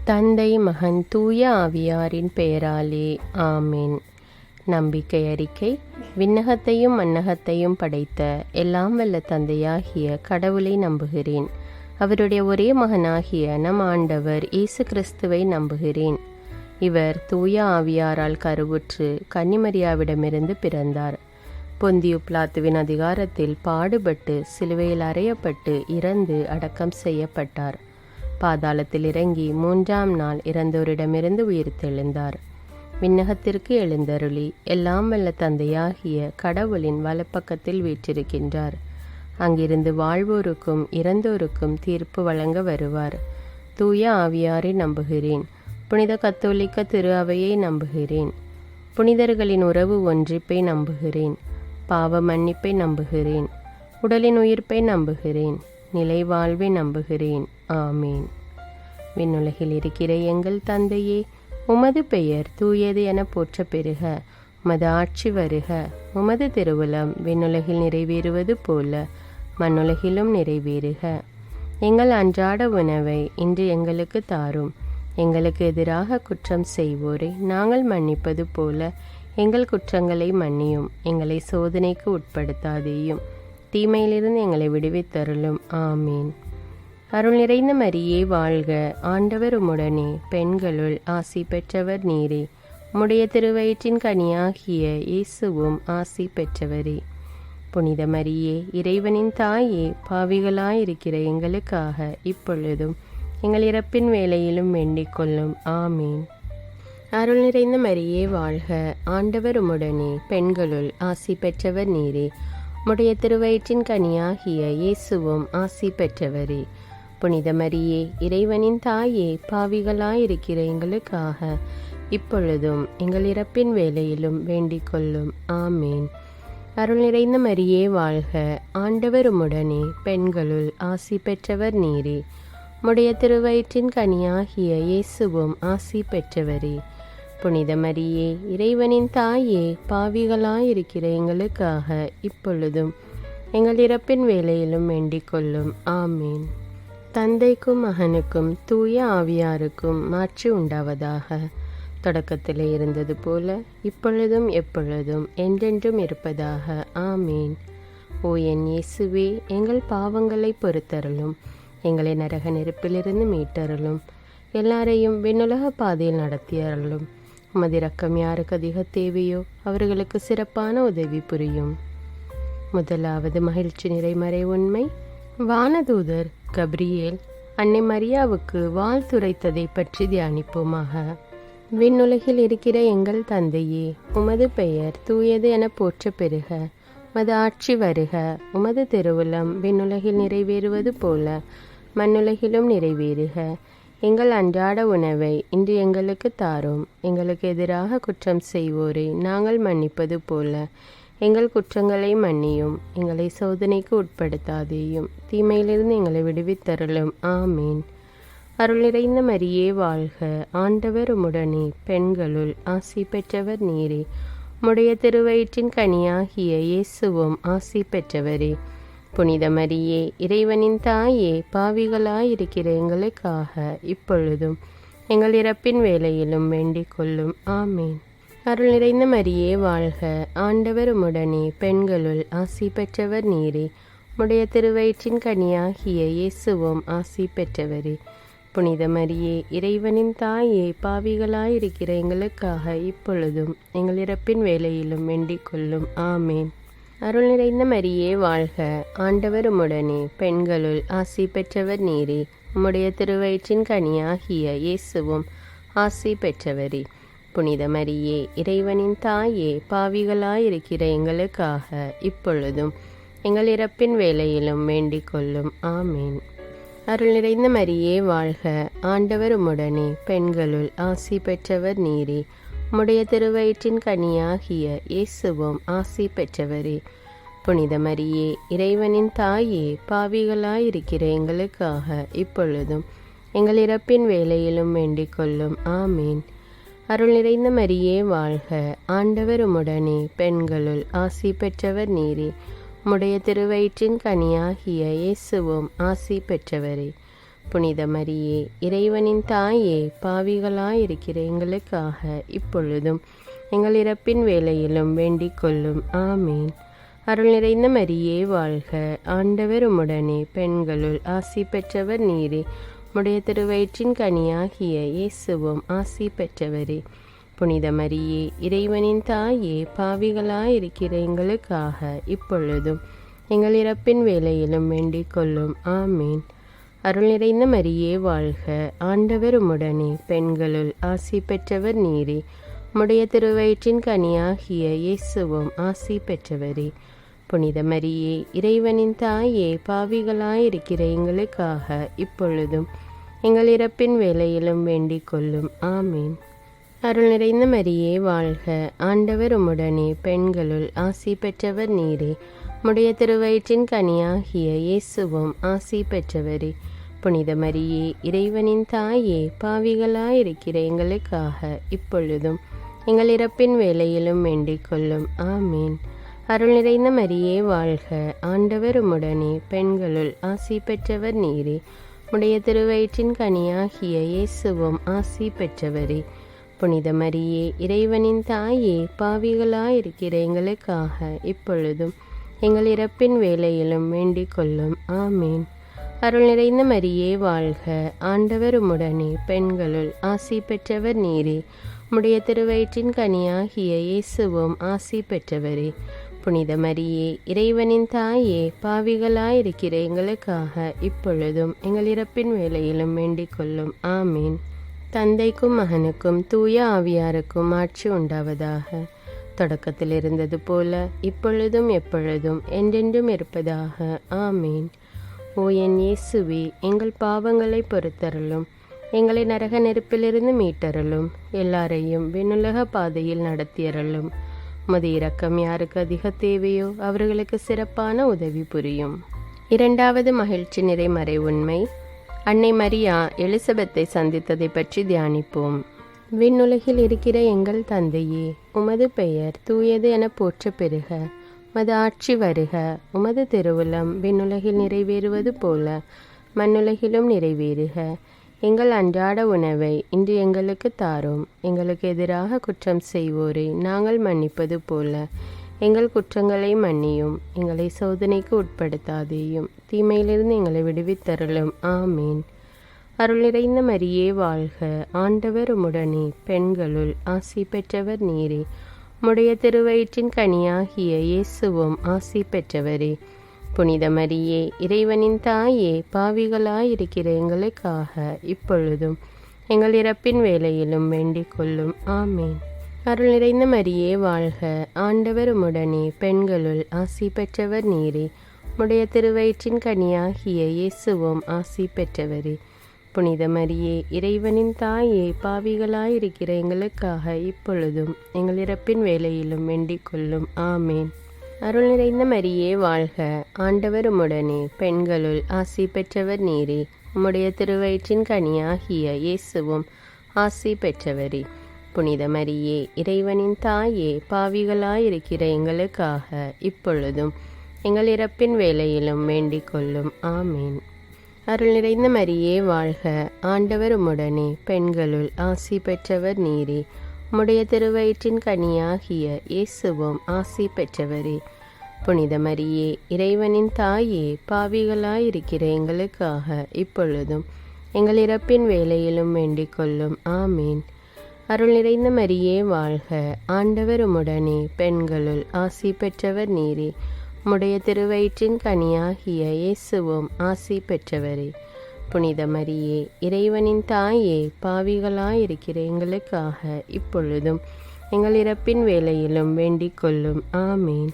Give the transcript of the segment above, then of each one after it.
தந்தை, மகன், தூய ஆவியாரின் பெயராலே ஆமேன். நம்பிக்கை அறிக்கை. விண்ணகத்தையும் மண்ணகத்தையும் படைத்த எல்லாம் வல்ல தந்தையாகிய கடவுளை நம்புகிறேன். அவருடைய ஒரே மகனாகிய நம் ஆண்டவர் இயேசு கிறிஸ்துவை நம்புகிறேன். இவர் தூய ஆவியாரால் கருவுற்று கன்னிமரியாவிடமிருந்து பிறந்தார். பொந்தியு பிலாத்துவின் அதிகாரத்தில் பாடுபட்டு சிலுவையில் அறையப்பட்டு இறந்து அடக்கம் செய்யப்பட்டார். பாதாளத்தில் இறங்கி 3ஆம் நாள் இறந்தோரிடமிருந்து உயிர்த்தெழுந்தார். விண்ணகத்திற்கு எழுந்தருளி எல்லாம் வல்ல தந்தையாகிய கடவுளின் வலப்பக்கத்தில் வீற்றிருக்கின்றார். அங்கிருந்து வாழ்வோருக்கும் இறந்தோருக்கும் தீர்ப்பு வழங்க வருவார். தூய ஆவியாரை நம்புகிறேன். புனித கத்தோலிக்க திரு அவையை நம்புகிறேன். புனிதர்களின் உறவு ஒன்றிப்பை நம்புகிறேன். பாவ மன்னிப்பை நம்புகிறேன். உடலின் உயிர்ப்பை நம்புகிறேன். நிலை வாழ்வை நம்புகிறேன். ஆமீன். விண்ணுலகில் இருக்கிற எங்கள் தந்தையே, உமது பெயர் தூயது என போற்ற பெறுக. உமது ஆட்சி வருக. உமது திருவுளம் விண்ணுலகில் நிறைவேறுவது போல மண்ணுலகிலும் நிறைவேறுக. எங்கள் அன்றாட உணவை இன்று எங்களுக்கு தாரும். எங்களுக்கு எதிராக குற்றம் செய்வோரை நாங்கள் மன்னிப்பது போல எங்கள் குற்றங்களை மன்னியும். எங்களை சோதனைக்கு உட்படுத்தாதேயும், தீமையிலிருந்து எங்களை விடுவித்தருளும். ஆமீன். அருள் நிறைந்த மரியே வாழ்க. ஆண்டவர் உம்முடனே, பெண்களுள் ஆசி பெற்றவர் நீரே. உம்முடைய திருவயிற்றின் கனியாகிய இயேசுவும் ஆசி பெற்றவரே. புனித மரியே, இறைவனின் தாயே, பாவிகளாயிருக்கிற எங்களுக்காக இப்பொழுதும் எங்கள் இறப்பின் வேளையிலும் வேண்டிக் கொள்ளும். ஆமீன். அருள் நிறைந்த மரியே வாழ்க. ஆண்டவர் உம்முடனே, பெண்களுள் ஆசி பெற்றவர் நீரே. உம்முடைய திருவயிற்றின் கனியாகிய இயேசுவும் ஆசி பெற்றவரே. புனித மரியே, இறைவனின் தாயே, பாவிகளாயிருக்கிற எங்களுக்காக இப்பொழுதும் எங்கள் இறப்பின் வேளையிலும் வேண்டிக் கொள்ளும். ஆமீன். அருள் நிறைந்த மரியே வாழ்க. ஆண்டவர் உம்முடனே, பெண்களுள் ஆசி பெற்றவர் நீரே. உம்முடைய திருவயிற்றின் கனியாகிய இயேசுவும் ஆசி பெற்றவரே. புனித மரியே, இறைவனின் தாயே, பாவிகளாயிருக்கிற எங்களுக்காக இப்பொழுதும் எங்கள் இறப்பின் வேளையிலும் வேண்டிக் கொள்ளும். ஆமீன். தந்தைக்கும் மகனுக்கும் தூய ஆவியாருக்கும் மாட்சி உண்டாவதாக. தொடக்கத்திலே இருந்தது போல இப்பொழுதும் எப்பொழுதும் என்றென்றும் இருப்பதாக. ஆமீன். ஓ என் இயேசுவே, எங்கள் பாவங்களை பொறுத்தருளும். எங்களை நரக நெருப்பிலிருந்து மீட்டருளும். எல்லாரையும் விண்ணுலக பாதையில் நடத்தியருளும். உமது இரக்கம் யாருக்கு அதிக தேவையோ அவர்களுக்கு சிறப்பான உதவி புரியும். முதலாவது மகிழ்ச்சி நிறைமறை உண்மை. வானதூதர் கப்ரியேல் அன்னை மரியாவுக்கு வாழ்த்துரைத்ததை பற்றி தியானிப்போமாக. விண்ணுலகில் இருக்கிற எங்கள் தந்தையே, உமது பெயர் தூயது என போற்ற பெறுக. உமது ஆட்சி வருக. உமது திருவுளம் விண்ணுலகில் நிறைவேறுவது போல மண்ணுலகிலும் நிறைவேறுக. எங்கள் அன்றாட உணவை இன்று எங்களுக்கு தாரும். எங்களுக்கு எதிராக குற்றம் செய்வோரை நாங்கள் மன்னிப்பது போல எங்கள் குற்றங்களை மன்னியும். எங்களை சோதனைக்கு உட்படுத்தாதேயும், தீமையிலிருந்து எங்களை விடுவித்தருளும். ஆமீன். அருள் நிறைந்த மரியே வாழ்க. ஆண்டவர் உம்முடனே, பெண்களுள் ஆசி பெற்றவர் நீரே. உம்முடைய திருவயிற்றின் கனியாகிய இயேசுவும் ஆசி பெற்றவரே. புனித மரியே, இறைவனின் தாயே, பாவிகளாயிருக்கிற எங்களுக்காக இப்பொழுதும் எங்கள் இறப்பின் வேளையிலும் வேண்டிக் கொள்ளும். ஆமீன். அருள் நிறைந்த மரியே வாழ்க. ஆண்டவர் உம்முடனே, பெண்களுள் ஆசி பெற்றவர் நீரே. உம்முடைய திருவயிற்றின் கனியாகிய இயேசுவும் ஆசி பெற்றவரே. புனித மரியே, இறைவனின் தாயே, பாவிகளாயிருக்கிற எங்களுக்காக இப்பொழுதும் எங்கள் இறப்பின் வேளையிலும் வேண்டிக் கொள்ளும். ஆமீன். அருள் நிறைந்த மரியே வாழ்க. ஆண்டவர் உம்முடனே, பெண்களுள் ஆசி பெற்றவர் நீரே. உம்முடைய திருவயிற்றின் கனியாகிய இயேசுவும் ஆசி பெற்றவரே. புனித மரியே, இறைவனின் தாயே, பாவிகளாயிருக்கிற எங்களுக்காக இப்பொழுதும் எங்கள் இறப்பின் வேளையிலும் வேண்டிக் கொள்ளும். ஆமீன். அருள் நிறைந்த மரியே வாழ்க. ஆண்டவர் உம்முடனே, பெண்களுள் ஆசி பெற்றவர் நீரே. உம்முடைய திருவயிற்றின் கனியாகிய இயேசுவும் ஆசி பெற்றவரே. புனித மரியே, இறைவனின் தாயே, பாவிகளாயிருக்கிற எங்களுக்காக இப்பொழுதும் எங்கள் இறப்பின் வேளையிலும் வேண்டிக் கொள்ளும். ஆமீன். அருள் நிறைந்த மரியே வாழ்க. ஆண்டவர் உம்முடனே, பெண்களுள் ஆசி பெற்றவர் நீரே. உம்முடைய திருவயிற்றின் கனியாகிய இயேசுவும் ஆசி பெற்றவரே. புனித மரியே, இறைவனின் தாயே, பாவிகளாயிருக்கிற எங்களுக்காக இப்பொழுதும் எங்கள் இறப்பின் வேளையிலும் வேண்டிக் கொள்ளும். ஆமீன். அருள் நிறைந்த மரியே வாழ்க, ஆண்டவர் உம்முடனே, பெண்களுள் ஆசி பெற்றவர் நீரே. உம்முடைய திருவயிற்றின் கனியாகிய இயேசுவும் ஆசி பெற்றவரே. புனித மரியே, இறைவனின் தாயே, பாவிகளாயிருக்கிற எங்களுக்காக இப்பொழுதும் எங்கள் இறப்பின் வேளையிலும் வேண்டிக் கொள்ளும். ஆமீன். அருள் நிறைந்த மரியே வாழ்க, ஆண்டவர் உம்முடனே, பெண்களுள் ஆசி பெற்றவர் நீரே. உம்முடைய திருவயிற்றின் கனியாகிய இயேசுவும் ஆசி பெற்றவரே. புனித மரியே, இறைவனின் தாயே, பாவிகளாயிருக்கிற எங்களுக்காக இப்பொழுதும் எங்கள் இறப்பின் வேளையிலும் வேண்டிக் கொள்ளும். ஆமீன். அருள் நிறைந்த மரியே வாழ்க, ஆண்டவர் உம்முடனே, பெண்களுள் ஆசி பெற்றவர் நீரே. உம்முடைய திருவயிற்றின் கனியாகிய இயேசுவும் ஆசி பெற்றவரே. புனித மரியே, இறைவனின் தாயே, பாவிகளாயிருக்கிற எங்களுக்காக இப்பொழுதும் எங்கள் இறப்பின் வேளையிலும் வேண்டிக் கொள்ளும். ஆமீன். அருள் நிறைந்த மரியே வாழ்க, ஆண்டவர் உம்முடனே, பெண்களுள் ஆசி பெற்றவர் நீரே. உம்முடைய திருவயிற்றின் கனியாகிய இயேசுவும் ஆசி பெற்றவரே. புனித மரியே, இறைவனின் தாயே, பாவிகளாயிருக்கிற எங்களுக்காக இப்பொழுதும் எங்கள் இறப்பின் வேளையிலும் வேண்டிக் கொள்ளும். ஆமீன். அருள் நிறைந்த மரியே வாழ்க, ஆண்டவர் உம்முடனே, பெண்களுள் ஆசி பெற்றவர் நீரே. உம்முடைய திருவயிற்றின் கனியாகிய இயேசுவும் ஆசி பெற்றவரே. புனித மரியே, இறைவனின் தாயே, பாவிகளாயிருக்கிற எங்களுக்காக இப்பொழுதும் எங்கள் இறப்பின் வேளையிலும் வேண்டிக் கொள்ளும். ஆமீன். தந்தைக்கும் மகனுக்கும் தூய ஆவியாருக்கும் ஆட்சி உண்டாவதாக. தொடக்கத்தில் இருந்தது போல இப்பொழுதும் எப்பொழுதும் என்றென்றும் இருப்பதாக. ஆமீன். ஓ என் இயேசுவே, எங்கள் பாவங்களை பொறுத்தருளும், எங்களை நரக நெருப்பிலிருந்து மீட்டருளும், எல்லாரையும் விண்ணுலக பாதையில் நடத்தியருளும். உமது இரக்கம் யாருக்கு அதிக தேவையோ அவர்களுக்கு சிறப்பான உதவி புரியும். இரண்டாவது மகிழ்ச்சி நிறை மறை உண்மை. அன்னை மரியா எலிசபெத்தை சந்தித்ததை பற்றி தியானிப்போம். விண்ணுலகில் இருக்கிற எங்கள் தந்தையே, உமது பெயர் தூயது என போற்ற பெறுக. உமது ஆட்சி வருக. உமது திருவுளம் விண்ணுலகில் நிறைவேறுவது போல மண்ணுலகிலும் நிறைவேறுக. எங்கள் அன்றாட உணவை இன்று எங்களுக்கு தாரும். எங்களுக்கு எதிராக குற்றம் செய்வோரை நாங்கள் மன்னிப்பது போல எங்கள் குற்றங்களை மன்னியும். எங்களை சோதனைக்கு உட்படுத்தாதேயும், தீமையிலிருந்து எங்களை விடுவித்தருளும். ஆமீன். அருள் நிறைந்த மரியே வாழ்க, ஆண்டவர் உம்முடனே, பெண்களுள் ஆசி பெற்றவர் நீரே. உம்முடைய திருவயிற்றின் கனியாகிய இயேசுவும் ஆசி பெற்றவரே. புனித மரியே, இறைவனின் தாயே, பாவிகளாயிருக்கிற எங்களுக்காக இப்பொழுதும் எங்கள் இறப்பின் வேளையிலும் வேண்டிக் கொள்ளும். ஆமீன். அருள் நிறைந்த மரியே வாழ்க, ஆண்டவர் உம்முடனே, பெண்களுள் ஆசி பெற்றவர் நீரே. உம்முடைய திருவயிற்றின் கனியாகிய இயேசுவும் ஆசி பெற்றவரே. புனித மரியே, இறைவனின் தாயே, பாவிகளாயிருக்கிற எங்களுக்காக இப்பொழுதும் எங்கள் இறப்பின் வேளையிலும் வேண்டிக் கொள்ளும். ஆமேன். அருள் நிறைந்த மரியே வாழ்க, ஆண்டவர் உம்முடனே, பெண்களுள் ஆசி பெற்றவர் நீரே. உம்முடைய திருவயிற்றின் கனியாகிய இயேசுவும் ஆசி பெற்றவரே. புனித மரியே, இறைவனின் தாயே, பாவிகளாயிருக்கிற எங்களுக்காக இப்பொழுதும் எங்கள் இறப்பின் வேளையிலும் வேண்டிக் கொள்ளும். ஆமேன். அருள் நிறைந்த மரியே வாழ்க, ஆண்டவர் உம்முடனே, பெண்களுள் ஆசி பெற்றவர் நீரே. உம்முடைய திருவயிற்றின் கனியாகிய இயேசுவும் ஆசி பெற்றவரே. புனித மரியே, இறைவனின் தாயே, பாவிகளாயிருக்கிற எங்களுக்காக இப்பொழுதும் எங்கள் இறப்பின் வேளையிலும் வேண்டிக் கொள்ளும். ஆமீன். அருள் நிறைந்த மரியே வாழ்க, ஆண்டவர் உம்முடனே, பெண்களுள் ஆசி பெற்றவர் நீரே. உம்முடைய திருவயிற்றின் கனியாகிய இயேசுவும் ஆசி பெற்றவரே. புனித மரியே, இறைவனின் தாயே, பாவிகளாயிருக்கிற எங்களுக்காக இப்பொழுதும் எங்கள் இறப்பின் வேளையிலும் வேண்டிக் கொள்ளும். ஆமீன்.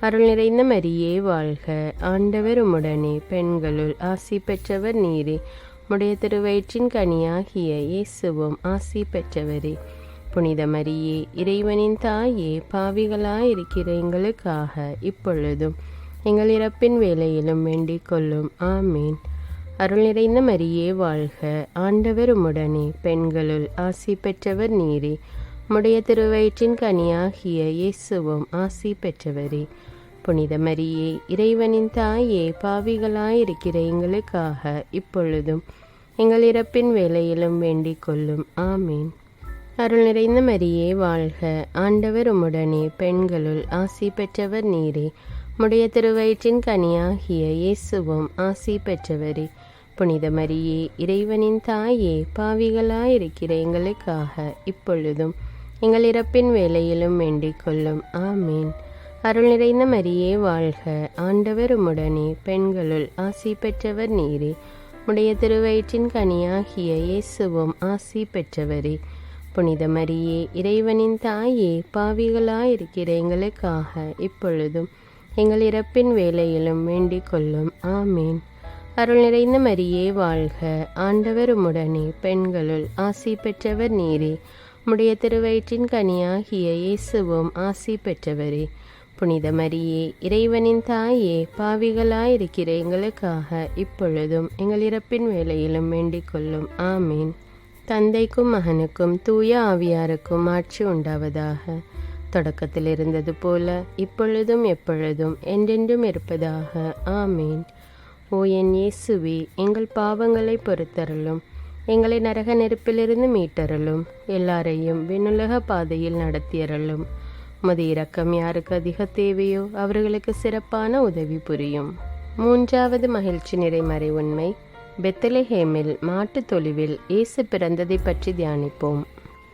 அருள் நிறைந்த மரியே வாழ்க, ஆண்டவர் உம்முடனே, பெண்களுள் ஆசி பெற்றவர் நீரே. உம்முடைய திருவயிற்றின் கனியாகிய இயேசுவும் ஆசி பெற்றவரே. புனித மரியே, இறைவனின் தாயே, பாவிகளாயிருக்கிற எங்களுக்காக இப்பொழுதும் எங்கள் இறப்பின் வேளையிலும் வேண்டிக் கொள்ளும். ஆமீன். அருள் நிறைந்த மரியே வாழ்க, ஆண்டவர் உம்முடனே, பெண்களுள் ஆசி பெற்றவர் நீரே. உம்முடைய திருவயிற்றின் கனியாகிய இயேசுவும் ஆசி பெற்றவரே. புனித மரியே, இறைவனின் தாயே, பாவிகளாயிருக்கிற எங்களுக்காக இப்பொழுதும் எங்கள் இறப்பின் வேளையிலும் வேண்டிக் கொள்ளும். ஆமீன். அருள் நிறைந்த மரியே வாழ்க, ஆண்டவர் உம்முடனே, பெண்களுள் ஆசி பெற்றவர் நீரே. உம்முடைய திருவயிற்றின் கனியாகிய இயேசுவும் ஆசி பெற்றவரே. புனித மரியே, இறைவனின் தாயே, பாவிகளாயிருக்கிற எங்களுக்காக இப்பொழுதும் எங்கள் இறப்பின் வேளையிலும் வேண்டிக் கொள்ளும். ஆமீன். அருள் நிறைந்த மரியே வாழ்க, ஆண்டவர் உம்முடனே, பெண்களுள் ஆசி பெற்றவர் நீரே. உம்முடைய திருவயிற்றின் கனியாகிய இயேசுவும் ஆசி பெற்றவரே. புனித மரியே, இறைவனின் தாயே, பாவிகளாயிருக்கிற எங்களுக்காக இப்பொழுதும் எங்கள் இறப்பின் வேளையிலும் வேண்டிக் கொள்ளும். ஆமீன். அருள் நிறைந்த மரியே வாழ்க, ஆண்டவர் உம்முடனே, பெண்களுள் ஆசி பெற்றவர் நீரே. உம்முடைய திருவயிற்றின் கனியாகிய இயேசுவும் ஆசி பெற்றவரே. புனித மரியே, இறைவனின் தாயே, பாவிகளாயிருக்கிற எங்களுக்காக இப்பொழுதும் எங்கள் இறப்பின் வேளையிலும் வேண்டிக் கொள்ளும். ஆமீன். தந்தைக்கும் மகனுக்கும் தூய ஆவியாருக்கும் ஆட்சி உண்டாவதாக. தொடக்கத்தில் இருந்தது போல இப்பொழுதும் எப்பொழுதும் என்றென்றும் இருப்பதாக. ஆமீன். ஓ என் இயேசுவே, எங்கள் பாவங்களை பொறுத்தருளும், எங்களை நரக நெருப்பிலிருந்து மீட்டருளும், எல்லாரையும் விண்ணுலக பாதையில் நடத்தியருளும். உமது இரக்கம் யாருக்கு அதிக தேவையோ அவர்களுக்கு சிறப்பான உதவி புரியும். மூன்றாவது மகிழ்ச்சி நிறைமறை உண்மை, பெத்லஹேமில் மாட்டுத் தொழுவில் இயேசு பிறந்ததை பற்றி தியானிப்போம்.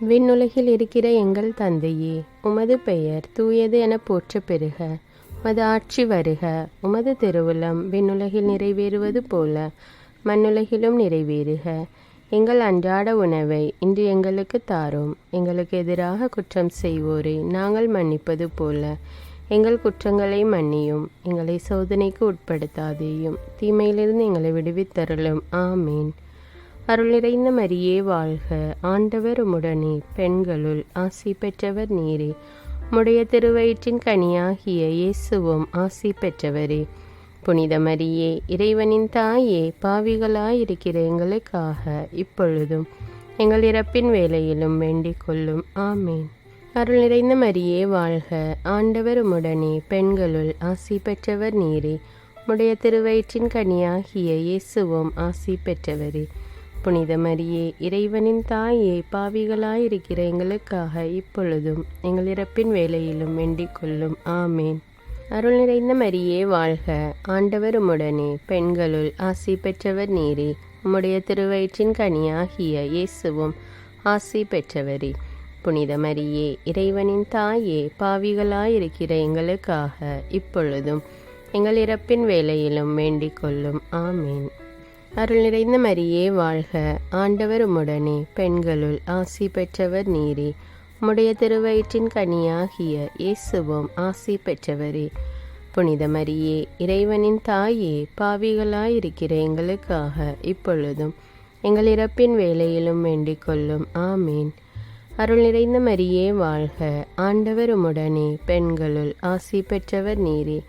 விண்ணுலகில் இருக்கிற எங்கள் தந்தையே, உமது பெயர் தூயது என போற்ற பெறுக. உமது ஆட்சி வருக. உமது திருவுளம் விண்ணுலகில் நிறைவேறுவது போல மண்ணுலகிலும் நிறைவேறுக. எங்கள் அன்றாட உணவை இன்று எங்களுக்கு தாரும். எங்களுக்கு எதிராக குற்றம் செய்வோரை நாங்கள் மன்னிப்பது போல எங்கள் குற்றங்களை மன்னியும். எங்களை சோதனைக்கு உட்படுத்தாதேயும், தீமையிலிருந்து எங்களை விடுவித்தருளும். ஆமீன். அருள் நிறைந்த மரியே வாழ்க, ஆண்டவர் உம்முடனே, பெண்களுள் ஆசி பெற்றவர் நீரே. உம்முடைய திருவயிற்றின் கனியாகிய இயேசுவும் ஆசி பெற்றவரே. புனித மரியே, இறைவனின் தாயே, பாவிகளாயிருக்கிற எங்களுக்காக இப்பொழுதும் எங்கள் இறப்பின் வேளையிலும் வேண்டிக் கொள்ளும். ஆமீன். அருள் நிறைந்த மரியே வாழ்க, ஆண்டவர் உம்முடனே, பெண்களுள் ஆசி பெற்றவர் நீரே. உம்முடைய திருவயிற்றின் கனியாகிய இயேசுவும் ஆசி பெற்றவரே. புனித மரியே, இறைவனின் தாயே, பாவிகளாயிருக்கிற எங்களுக்காக இப்பொழுதும் எங்கள் இறப்பின் வேளையிலும் வேண்டிக் கொள்ளும். ஆமீன். அருள் நிறைந்த மரியே வாழ்க, ஆண்டவர் உம்முடனே, பெண்களுள் ஆசி பெற்றவர் நீரே. உம்முடைய திருவயிற்றின் கனியாகிய இயேசுவும் ஆசி பெற்றவரே. புனித மரியே, இறைவனின் தாயே, பாவிகளாயிருக்கிற எங்களுக்காக இப்பொழுதும் எங்கள் இறப்பின் வேளையிலும் வேண்டிக் கொள்ளும். ஆமீன். அருள் நிறைந்த மரியே வாழ்க, ஆண்டவர் உம்முடனே, பெண்களுள் ஆசி பெற்றவர் நீரே. உம்முடைய திருவயிற்றின் கனியாகிய இயேசுவும் ஆசி பெற்றவரே. புனித மரியே, இறைவனின் தாயே, பாவிகளாயிருக்கிற எங்களுக்காக இப்பொழுதும் எங்கள் இறப்பின் வேளையிலும் வேண்டிக் கொள்ளும். ஆமீன். அருள் நிறைந்த மரியே வாழ்க, ஆண்டவர் உம்முடனே, பெண்களுள் ஆசி பெற்றவர் நீரே.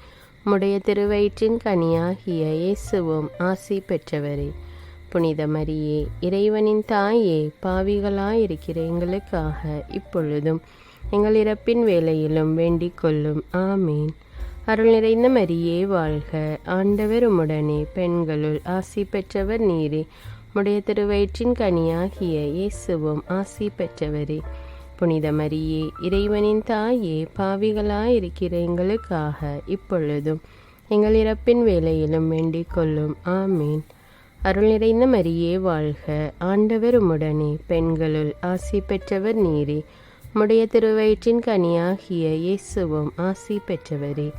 உம்முடைய திருவயிற்றின் கனியாகிய இயேசுவும் ஆசி பெற்றவரே. புனித மரியே, இறைவனின் தாயே, பாவிகளாயிருக்கிற எங்களுக்காக இப்பொழுதும் எங்கள் இறப்பின் வேளையிலும் வேண்டிக் கொள்ளும். ஆமீன். அருள் நிறைந்த மரியே வாழ்க, ஆண்டவர் உம்முடனே, பெண்களுள் ஆசி பெற்றவர் நீரே. உம்முடைய திருவயிற்றின் கனியாகிய இயேசுவும் ஆசி பெற்றவரே. புனித மரியே, இறைவனின் தாயே, பாவிகளாயிருக்கிற எங்களுக்காக இப்பொழுதும் எங்கள் இறப்பின் வேளையிலும் வேண்டிக் கொள்ளும். ஆமீன். அருள் நிறைந்த மரியே வாழ்க, ஆண்டவர் உம்முடனே, பெண்களுள் ஆசி பெற்றவர் நீரே. உம்முடைய திருவயிற்றின் கனியாகிய இயேசுவும் ஆசி பெற்றவரே.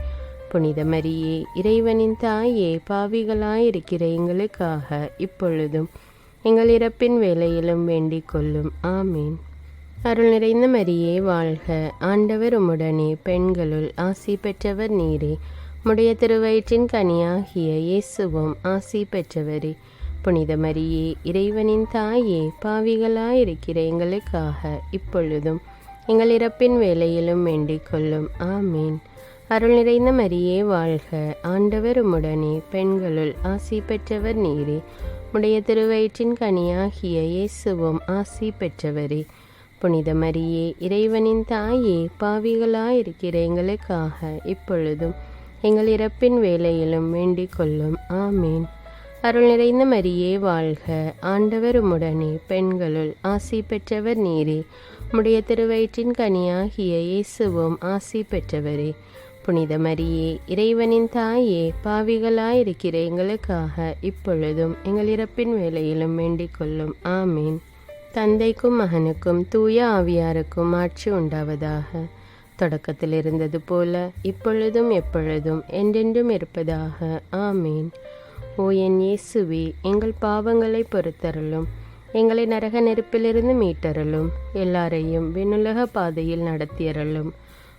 புனித மரியே, இறைவனின் தாயே, பாவிகளாயிருக்கிற எங்களுக்காக இப்பொழுதும் எங்கள் இறப்பின் வேளையிலும் வேண்டிக் கொள்ளும். ஆமீன். அருள் நிறைந்த மரியே வாழ்க, ஆண்டவர் உம்முடனே, பெண்களுள் ஆசி பெற்றவர் நீரே. உம்முடைய திருவயிற்றின் கனியாகிய இயேசுவும் ஆசி பெற்றவரே. புனித மரியே, இறைவனின் தாயே, பாவிகளாயிருக்கிற எங்களுக்காக இப்பொழுதும் எங்கள் இறப்பின் வேளையிலும் வேண்டிக் கொள்ளும். ஆமீன். அருள் நிறைந்த மரியே வாழ்க, ஆண்டவர் உம்முடனே, பெண்களுள் ஆசி பெற்றவர் நீரே. உம்முடைய திருவயிற்றின் கனியாகிய இயேசுவும் ஆசி பெற்றவரே. புனித மரியே, இறைவனின் தாயே, பாவிகளாயிருக்கிற எங்களுக்காக இப்பொழுதும் எங்கள் இறப்பின் வேளையிலும் வேண்டிக் கொள்ளும். ஆமீன். அருள் நிறைந்த மரியே வாழ்க, ஆண்டவர் உம்முடனே, பெண்களுள் ஆசி பெற்றவர் நீரே. உம்முடைய திருவயிற்றின் கனியாகிய இயேசுவும் ஆசி பெற்றவரே. புனித மரியே, இறைவனின் தாயே, பாவிகளாயிருக்கிற எங்களுக்காக இப்பொழுதும் எங்கள் இறப்பின் வேளையிலும் வேண்டிக் கொள்ளும். ஆமீன். தந்தைக்கும் மகனுக்கும் தூய ஆவியாருக்கும் ஆட்சி உண்டாவதாக. தொடக்கத்தில் இருந்தது போல இப்பொழுதும் எப்பொழுதும் என்றென்றும் இருப்பதாக. ஆமீன். ஓ என் இயேசுவே, எங்கள் பாவங்களை பொறுத்தருளும், எங்களை நரக நெருப்பிலிருந்து மீட்டருளும், எல்லாரையும் விண்ணுலக பாதையில் நடத்தியருளும்.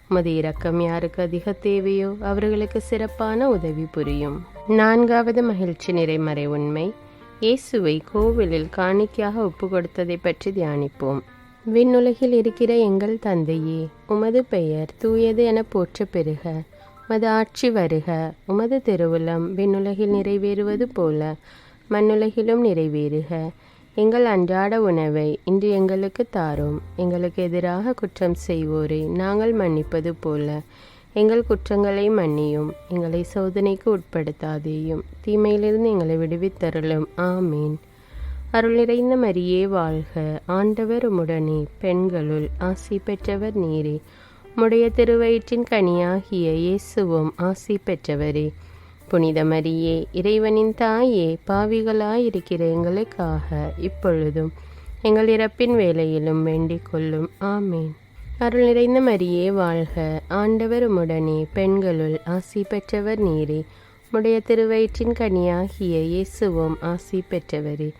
உமது இரக்கம் யாருக்கு அதிக தேவையோ அவர்களுக்கு சிறப்பான உதவி புரியும். 4வது மகிழ்ச்சி நிறைமறை உண்மை, இயேசுவை கோவிலில் காணிக்கையாக ஒப்பு கொடுத்ததை பற்றி தியானிப்போம். விண்ணுலகில் இருக்கிற எங்கள் தந்தையே, உமது பெயர் தூயது என போற்ற பெறுக. உமது ஆட்சி வருக. உமது திருவுளம் விண்ணுலகில் நிறைவேறுவது போல மண்ணுலகிலும் நிறைவேறுக. எங்கள் அன்றாட உணவை இன்று எங்களுக்கு தாரும். எங்களுக்கு எதிராக குற்றம் செய்வோரை நாங்கள் மன்னிப்பது போல எங்கள் குற்றங்களை மன்னியும். எங்களை சோதனைக்கு உட்படுத்தாதேயும், தீமையிலிருந்து எங்களை விடுவித்தருளும். ஆமீன். அருள் நிறைந்த மரியே வாழ்க, ஆண்டவர் உம்முடனே, பெண்களுள் ஆசி பெற்றவர் நீரே. உம்முடைய திருவயிற்றின் கனியாகிய இயேசுவும் ஆசி பெற்றவரே. புனித மரியே, இறைவனின் தாயே, பாவிகளாயிருக்கிற எங்களுக்காக இப்பொழுதும் எங்கள் இறப்பின் வேளையிலும் வேண்டிக் கொள்ளும். ஆமீன். அருள் நிறைந்த மரியே வாழ்க, ஆண்டவர் உம்முடனே, பெண்களுள் ஆசி பெற்றவர் நீரே. உம்முடைய திருவயிற்றின் கனியாகிய இயேசுவும் ஆசி பெற்றவரே.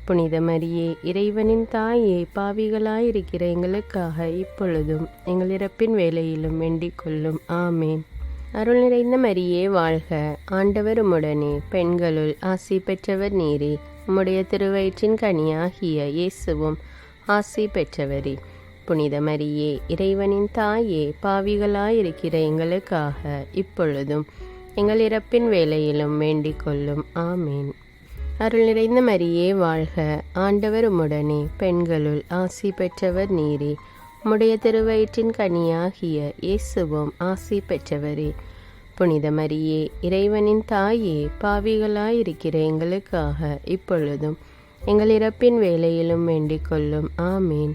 புனித மரியே, இறைவனின் தாயே, பாவிகளாயிருக்கிற எங்களுக்காக இப்பொழுதும் எங்கள் இறப்பின் வேளையிலும் வேண்டிக் கொள்ளும். ஆமேன். அருள் நிறைந்த மரியே வாழ்க, ஆண்டவர் உம்முடனே, பெண்களுள் ஆசி பெற்றவர் நீரே. உம்முடைய திருவயிற்றின் கனியாகிய இயேசுவும் ஆசி பெற்றவரே. புனித மரியே, இறைவனின் தாயே, பாவிகளாயிருக்கிற எங்களுக்காக இப்பொழுதும் எங்கள் இறப்பின் வேளையிலும் வேண்டிக் கொள்ளும். ஆமேன். அருள் நிறைந்த மரியே வாழ்க, ஆண்டவர் உம்முடனே, பெண்களுள் ஆசி பெற்றவர் நீரே. உம்முடைய திருவயிற்றின் கனியாகிய இயேசுவும் ஆசி பெற்றவரே. புனித மரியே, இறைவனின் தாயே, பாவிகளாயிருக்கிற எங்களுக்காக இப்பொழுதும் எங்கள் இறப்பின் வேளையிலும் வேண்டிக் கொள்ளும். ஆமீன்.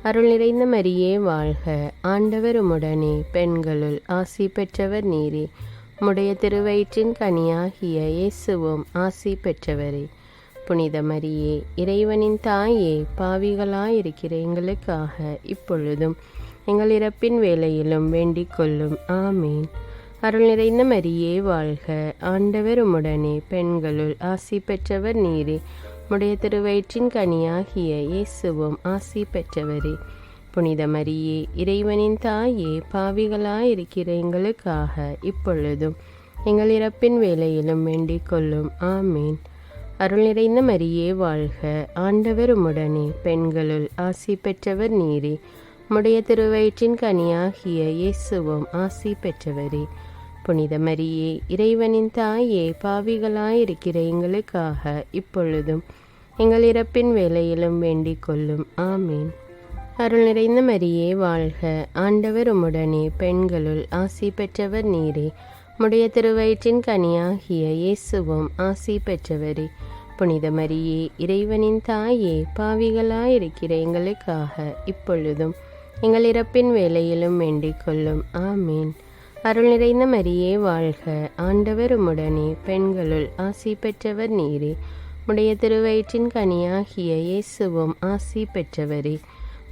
அருள் நிறைந்த மரியே வாழ்க, ஆண்டவர் உம்முடனே, பெண்களுள் ஆசி பெற்றவர் நீரே. உம்முடைய திருவயிற்றின் கனியாகிய இயேசுவும் ஆசி பெற்றவரே. புனித மரியே, இறைவனின் தாயே, பாவிகளாயிருக்கிற எங்களுக்காக இப்பொழுதும் எங்கள் இறப்பின் வேளையிலும் வேண்டிக் கொள்ளும். ஆமீன். அருள் நிறைந்த மரியே வாழ்க, ஆண்டவர் உம்முடனே, பெண்களுள் ஆசி பெற்றவர் நீரே. உம்முடைய திருவயிற்றின் கனியாகிய இயேசுவும் ஆசி பெற்றவரே. புனித மரியே, இறைவனின் தாயே, பாவிகளாயிருக்கிற எங்களுக்காக இப்பொழுதும் எங்கள் இறப்பின் வேளையிலும் வேண்டிக் கொள்ளும். ஆமீன். அருள் நிறைந்த மரியே வாழ்க, ஆண்டவர் உம்முடனே, பெண்களுள் ஆசி பெற்றவர் நீரே. உம்முடைய திருவயிற்றின் கனியாகிய இயேசுவும் ஆசி பெற்றவரே. புனித மரியே, இறைவனின் தாயே, பாவிகளாயிருக்கிற எங்களுக்காக இப்பொழுதும் எங்கள் இறப்பின் வேளையிலும் வேண்டிக் கொள்ளும். ஆமீன். அருள் நிறைந்த மரியே வாழ்க, ஆண்டவர் உம்முடனே, பெண்களுள் ஆசி பெற்றவர் நீரே. உம்முடைய திருவயிற்றின் கனியாகிய இயேசுவும் ஆசி பெற்றவரே. புனித மரியே, இறைவனின் தாயே, பாவிகளாயிருக்கிற எங்களுக்காக இப்பொழுதும் எங்கள் இறப்பின் வேளையிலும் வேண்டிக் கொள்ளும். ஆமீன். அருள் நிறைந்த மரியே வாழ்க, ஆண்டவர் உம்முடனே, பெண்களுள் ஆசி பெற்றவர் நீரே. உம்முடைய திருவயிற்றின் கனியாகிய இயேசுவும் ஆசி பெற்றவரே.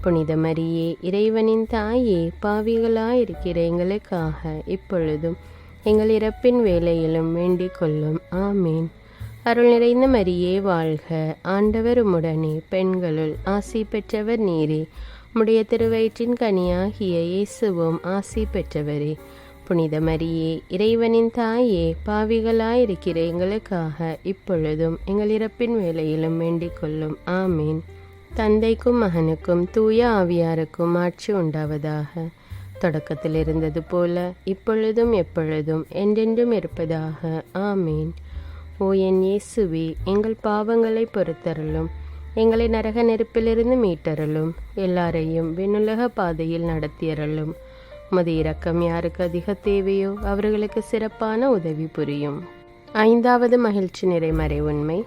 புனித மரியே, இறைவனின் தாயே, பாவிகளாயிருக்கிற எங்களுக்காக இப்பொழுதும் எங்கள் இறப்பின் வேளையிலும் வேண்டிக் கொள்ளும். ஆமீன். அருள் நிறைந்த மரியே வாழ்க, ஆண்டவர் உம்முடனே, பெண்களுள் ஆசி பெற்றவர் நீரே. உம்முடைய திருவயிற்றின் கனியாகிய இயேசுவும் ஆசி பெற்றவரே. புனித மரியே, இறைவனின் தாயே, பாவிகளாயிருக்கிற எங்களுக்காக இப்பொழுதும் எங்கள் இறப்பின் வேளையிலும் வேண்டிக் கொள்ளும். ஆமீன். தந்தைக்கும் மகனுக்கும் தூய ஆவியாருக்கும் ஆட்சி உண்டாவதாக. தொடக்கத்தில் இருந்தது போல இப்பொழுதும் எப்பொழுதும் என்றென்றும் இருப்பதாக. ஆமீன். ஓ என் இயேசுவே, எங்கள் பாவங்களை பொறுத்தருளும், எங்களை நரக நெருப்பிலிருந்து மீட்டருளும், எல்லாரையும் விண்ணுலக பாதையில் நடத்தியருளும். உமது இரக்கம் யாருக்கு அதிக தேவையோ அவர்களுக்கு சிறப்பான உதவி புரியும். ஐந்தாவது மகிழ்ச்சி நிறைமறை உண்மை.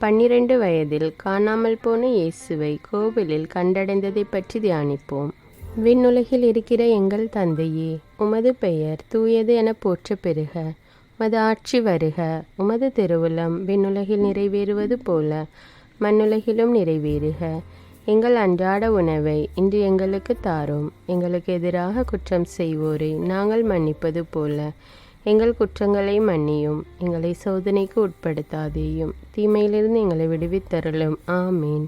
12 வயதில் காணாமல் போன இயேசுவை கோவிலில் கண்டடைந்ததை பற்றி தியானிப்போம். விண்ணுலகில் இருக்கிற எங்கள் தந்தையே, உமது பெயர் தூயது என போற்ற பெறுக. உமது ஆட்சி வருக. உமது திருவுளம் விண்ணுலகில் நிறைவேறுவது போல மண்ணுலகிலும் நிறைவேறுக. எங்கள் அன்றாட உணவை இன்று எங்களுக்கு தாரும். எங்களுக்கு எதிராக குற்றம் செய்வோரை நாங்கள் மன்னிப்பது போல எங்கள் குற்றங்களை மன்னியும். எங்களை சோதனைக்கு உட்படுத்தாதேயும், தீமையிலிருந்து எங்களை விடுவித்தருளும். ஆமீன்.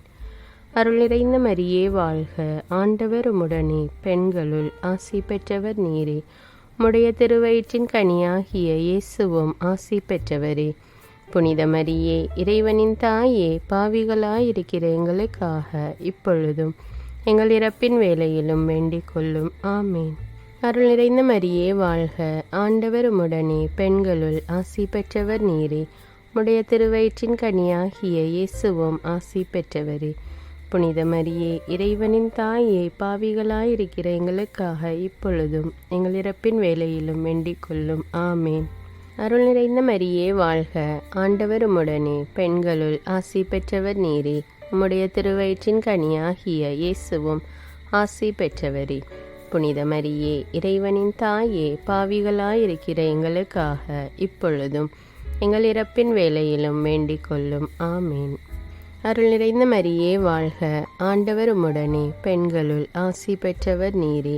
அருள் நிறைந்த மரியே வாழ்க. ஆண்டவர் உம்முடனே, பெண்களுள் ஆசி பெற்றவர் நீரே. உம்முடைய திருவயிற்றின் கனியாகிய இயேசுவும் ஆசி பெற்றவரே. புனித மரியே, இறைவனின் தாயே, பாவிகளாயிருக்கிற எங்களுக்காக இப்பொழுதும் எங்கள் இறப்பின் வேளையிலும் வேண்டிக் கொள்ளும். ஆமீன். அருள் நிறைந்த மரியே வாழ்க. ஆண்டவர் உம்முடனே, பெண்களுள் ஆசி பெற்றவர் நீரே. உம்முடைய திருவயிற்றின் கனியாகிய இயேசுவும் ஆசி பெற்றவரே. புனித மரியே, இறைவனின் தாயே, பாவிகளாயிருக்கிற எங்களுக்காக இப்பொழுதும் எங்கள் இறப்பின் வேளையிலும் வேண்டிக் கொள்ளும். ஆமேன். அருள் நிறைந்த மரியே வாழ்க. ஆண்டவர் உம்முடனே, பெண்களுள் ஆசி பெற்றவர் நீரே. உம்முடைய திருவயிற்றின் கனியாகிய இயேசுவும் ஆசி பெற்றவரே. புனித மரியே, இறைவனின் தாயே, பாவிகளாயிருக்கிற எங்களுக்காக இப்பொழுதும் எங்கள் இறப்பின் வேளையிலும் வேண்டிக் கொள்ளும். ஆமேன். அருள் நிறைந்த மரியே வாழ்க. ஆண்டவர் உம்முடனே, பெண்களுள் ஆசி பெற்றவர் நீரே.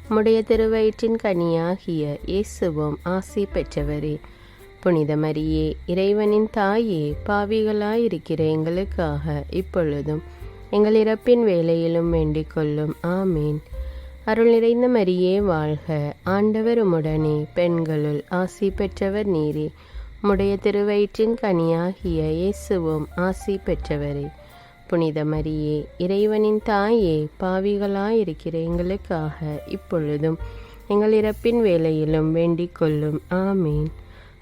உம்முடைய திருவயிற்றின் கனியாகிய இயேசுவும் ஆசி பெற்றவரே. புனித மரியே, இறைவனின் தாயே, பாவிகளாயிருக்கிற எங்களுக்காக இப்பொழுதும் எங்கள் இறப்பின் வேளையிலும் வேண்டிக் கொள்ளும். ஆமேன். அருள் நிறைந்த மரியே வாழ்க. ஆண்டவர் உம்முடனே, பெண்களுள் ஆசி பெற்றவர் நீரே. உம்முடைய திருவயிற்றின் கனியாகிய இயேசுவும் ஆசி பெற்றவரே. புனித மரியே, இறைவனின் தாயே, பாவிகளாயிருக்கிற எங்களுக்காக இப்பொழுதும் எங்கள் இறப்பின் வேளையிலும் வேண்டிக் கொள்ளும். ஆமீன்.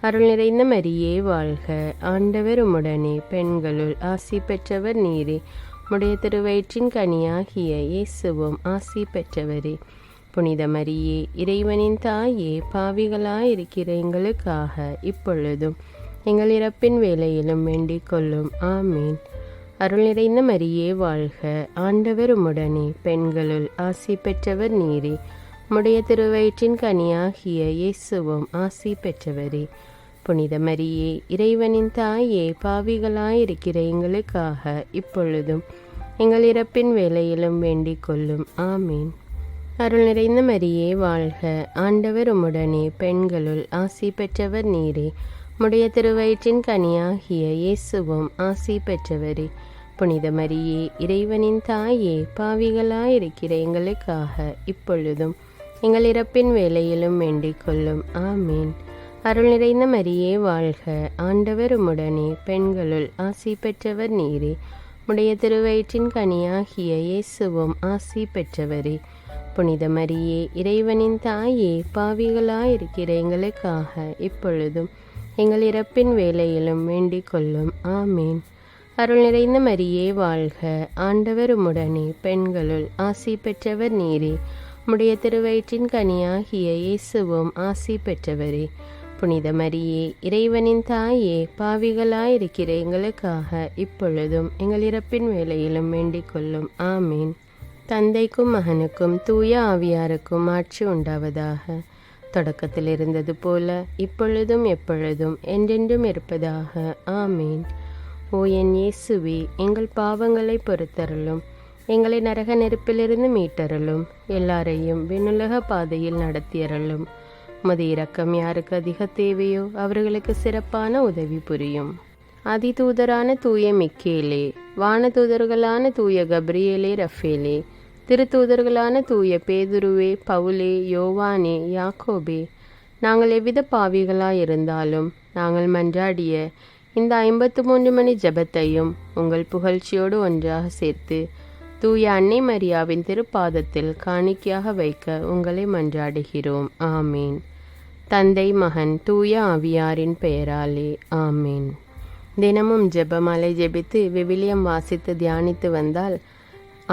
அருள் நிறைந்த மரியே வாழ்க. ஆண்டவர் உம்முடனே, பெண்களுள் ஆசி பெற்றவர் நீரே. உம்முடைய திருவயிற்றின் கனியாகிய இயேசுவும் ஆசி பெற்றவரே. புனித மரியே, இறைவனின் தாயே, பாவிகளாயிருக்கிற எங்களுக்காக இப்பொழுதும் எங்கள் இறப்பின் வேளையிலும் வேண்டிக் கொள்ளும். ஆமீன். அருள் நிறைந்த மரியே வாழ்க. ஆண்டவர் உம்முடனே, பெண்களுள் ஆசி பெற்றவர் நீரே. உம்முடைய திருவயிற்றின் கனியாகிய இயேசுவும் ஆசி பெற்றவரே. புனித மரியே, இறைவனின் தாயே, பாவிகளாயிருக்கிற எங்களுக்காக இப்பொழுதும் எங்கள் இறப்பின் வேளையிலும் வேண்டிக் கொள்ளும். ஆமீன். அருள் நிறைந்த மரியே வாழ்க. ஆண்டவர் உம்முடனே, பெண்களுள் ஆசி பெற்றவர் நீரே. உம்முடைய திருவயிற்றின் கனியாகிய இயேசுவும் ஆசி பெற்றவரே. புனித மரியே, இறைவனின் தாயே, பாவிகளாயிருக்கிற எங்களுக்காக இப்பொழுதும் எங்கள் இறப்பின் வேளையிலும் வேண்டிக் கொள்ளும். ஆமீன். அருள் நிறைந்த மரியே வாழ்க. ஆண்டவர் உம்முடனே, பெண்களுள் ஆசி பெற்றவர் நீரே. உம்முடைய திருவயிற்றின் கனியாகிய இயேசுவும் ஆசி பெற்றவரே. புனித மரியே, இறைவனின் தாயே, பாவிகளாயிருக்கிற எங்களுக்காக இப்பொழுதும் எங்கள் இறப்பின் வேளையிலும் வேண்டிக் கொள்ளும். ஆமீன். அருள் நிறைந்த மரியே வாழ்க. ஆண்டவர் உம்முடனே, பெண்களுள் ஆசி பெற்றவர் நீரே. உம்முடைய திருவயிற்றின் கனியாகிய இயேசுவும் ஆசி பெற்றவரே. புனித மரியே, இறைவனின் தாயே, பாவிகளாயிருக்கிற எங்களுக்காக இப்பொழுதும் எங்கள் இறப்பின் வேளையிலும் வேண்டிக் கொள்ளும். ஆமீன். தந்தைக்கும் மகனுக்கும் தூய ஆவியாருக்கும் ஆட்சி உண்டாவதாக. தொடக்கத்தில் இருந்தது போல இப்பொழுதும் எப்பொழுதும் என்றென்றும் இருப்பதாக. ஆமீன். ஓ என் இயேசுவே, எங்கள் பாவங்களை பொறுத்தருளும். எங்களை நரக நெருப்பிலிருந்து மீட்டருளும். எல்லாரையும் விண்ணுலக பாதையில் நடத்தியருளும். உமது இரக்கம் யாருக்கு அதிக தேவையோ அவர்களுக்கு சிறப்பான உதவி புரியும். அதிதூதரான தூய மிக்கேலே, வானதூதர்களான தூய கப்ரியேலே, ரஃபேலே, திருத்தூதர்களான தூய பேதுருவே, பவுலே, யோவானே, யாக்கோபே, நாங்கள் எவ்வித பாவிகளாயிருந்தாலும் நாங்கள் மன்றாடிய இந்த 53 மணி ஜெபத்தையும் உங்கள் புகழ்ச்சியோடு ஒன்றாக சேர்த்து தூய அன்னை மரியாவின் திருப்பாதத்தில் காணிக்கையாக வைக்க உங்களை மன்றாடுகிறோம். ஆமீன். தந்தை, மகன், தூய ஆவியாரின் பெயராலே. ஆமீன். தினமும் ஜெபமாலை ஜெபித்து விவிலியம் வாசித்து தியானித்து வந்தால்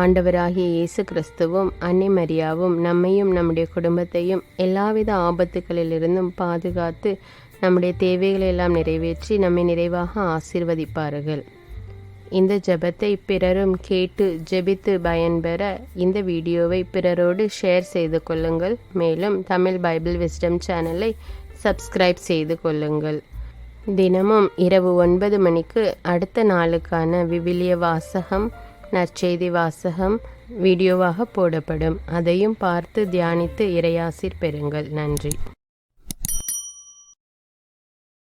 ஆண்டவராகிய இயேசு கிறிஸ்துவும் அன்னை மரியாவும் நம்மையும் நம்முடைய குடும்பத்தையும் எல்லாவித ஆபத்துகளிலிருந்தும் பாதுகாத்து நம்முடைய தேவைகளை எல்லாம் நிறைவேற்றி நம்மை நிறைவாக ஆசீர்வதிப்பார்கள். இந்த ஜெபத்தை பிறரும் கேட்டு ஜெபித்து பயன்பெற இந்த வீடியோவை பிறரோடு ஷேர் செய்து கொள்ளுங்கள். மேலும் தமிழ் பைபிள் விஸ்டம் சேனலை சப்ஸ்கிரைப் செய்து கொள்ளுங்கள். தினமும் இரவு 9 மணிக்கு அடுத்த நாளுக்கான விவிலிய வாசகம், நற்செய்தி வாசகம் வீடியோவாக போடப்படும். அதையும் பார்த்து தியானித்து இறையாசீர் பெறுங்கள். நன்றி.